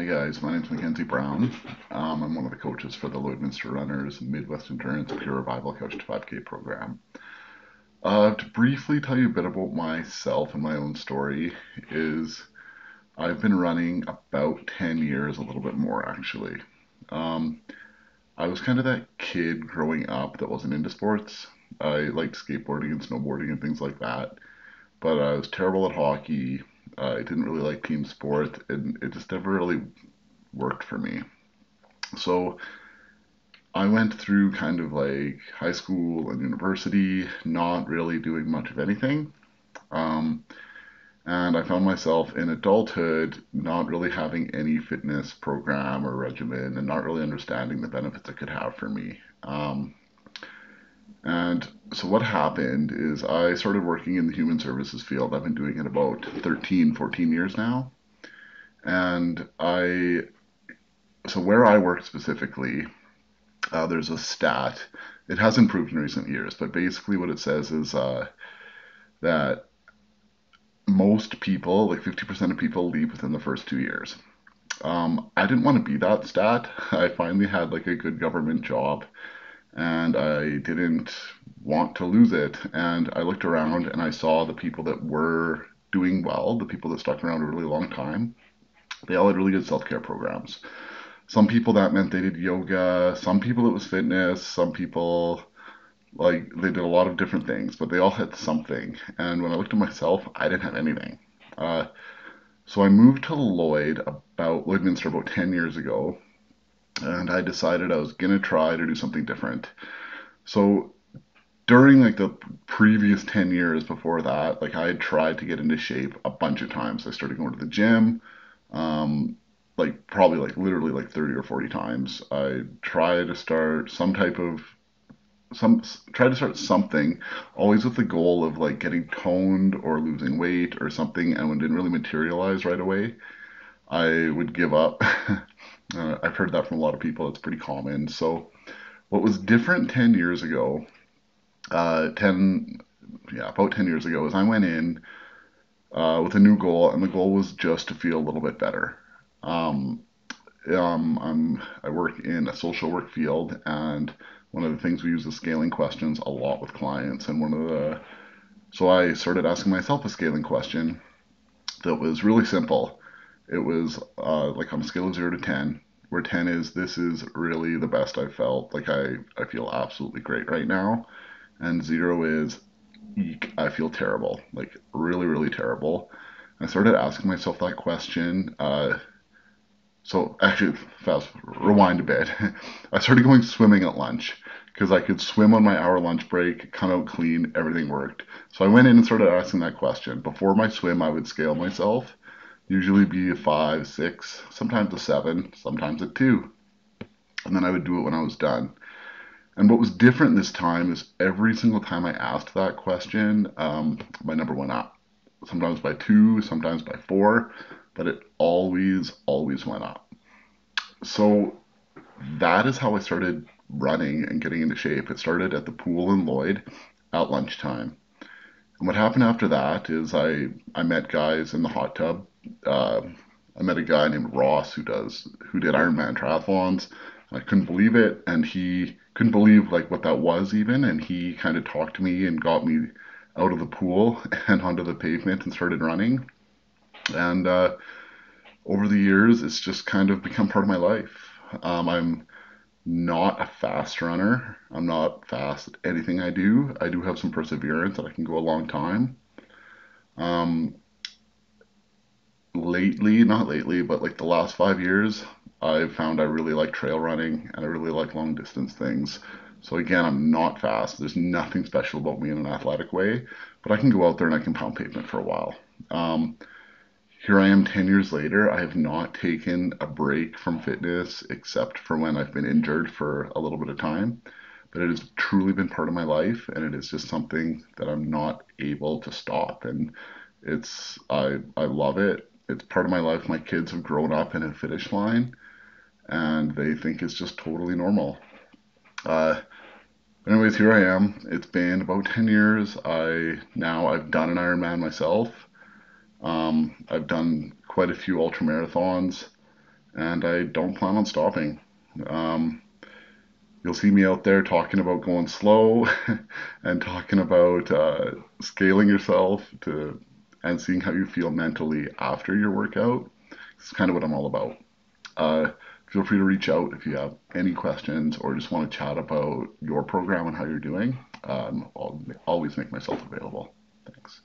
Hi guys, my name's Mackenzie Brown. I'm one of the coaches for the Lloydminster Runners Midwest Endurance Pure Revival Couch to 5K program. To briefly tell you a bit about myself and my own story is I've been running about 10 years, a little bit more actually. Um, I was kind of that kid growing up that wasn't into sports. I liked skateboarding and snowboarding and things like that, but I was terrible at hockey. I didn't really like team sport, and it just never really worked for me. So I went through kind of like high school and university, not really doing much of anything. Um, and I found myself in adulthood not really having any fitness program or regimen and not really understanding the benefits it could have for me. And so what happened is I started working in the human services field. I've been doing it about 13, 14 years now. And so where I work specifically, there's a stat. It has improved in recent years, but basically what it says is that most people, like 50% of people, leave within the first 2 years. I didn't want to be that stat. I finally had like a good government job and I didn't want to lose it. And I looked around and I saw the people that were doing well, the people that stuck around a really long time, they all had really good self care programs. Some people that meant they did yoga, some people it was fitness, some people like they did a lot of different things, but they all had something. And when I looked at myself, I didn't have anything. Uh, so I moved to Lloydminster about 10 years ago, and I decided I was gonna try to do something different. So during like the previous 10 years before that, like I had tried to get into shape a bunch of times. I started going to the gym, um, like probably like literally like 30 or 40 times. I tried to start some type of some try to start something, always with the goal of like getting toned or losing weight or something, and when it didn't really materialize right away, I would give up. I've heard that from a lot of people. It's pretty common. So what was different 10 years ago, 10, yeah, about 10 years ago, is I went in with a new goal, and the goal was just to feel a little bit better. Um, I work in a social work field, and one of the things we use is scaling questions a lot with clients. And so I started asking myself a scaling question that was really simple. It was like on a scale of 0 to 10, where 10 is this is really the best I've felt. Like I feel absolutely great right now. And 0 is eek, I feel terrible, like really, really terrible. I started asking myself that question. So actually, fast rewind a bit. I started going swimming at lunch because I could swim on my hour lunch break, come out clean, everything worked. So I went in and started asking that question. Before my swim, I would scale myself, usually be a 5, 6, sometimes a 7, sometimes a 2. And then I would do it when I was done. And what was different this time is every single time I asked that question, my number went up. Sometimes by 2, sometimes by 4, but it always, always went up. So that is how I started running and getting into shape. It started at the pool in Lloyd at lunchtime. And what happened after that is I met guys in the hot tub. Uh, I met a guy named Ross who did Ironman triathlons. I couldn't believe it, and he couldn't believe like what that was even, and he kind of talked to me and got me out of the pool and onto the pavement and started running. And over the years, it's just kind of become part of my life. I'm not a fast runner. I'm not fast at anything I do. I do have some perseverance and I can go a long time. Um, not lately, but like the last 5 years, I've found I really like trail running and I really like long distance things. So again, I'm not fast. There's nothing special about me in an athletic way, but I can go out there and I can pound pavement for a while. Um, Here I am 10 years later. I have not taken a break from fitness except for when I've been injured for a little bit of time. But it has truly been part of my life, and it is just something that I'm not able to stop. And I love it. It's part of my life. My kids have grown up in a finish line, and they think it's just totally normal. Uh, Anyways, here I am. It's been about 10 years. I've done an Ironman myself. I've done quite a few ultra marathons, and I don't plan on stopping. Um, you'll see me out there talking about going slow and talking about scaling yourself to and seeing how you feel mentally after your workout. It's kind of what I'm all about. Uh, Feel free to reach out if you have any questions or just want to chat about your program and how you're doing. I'll always make myself available. Thanks.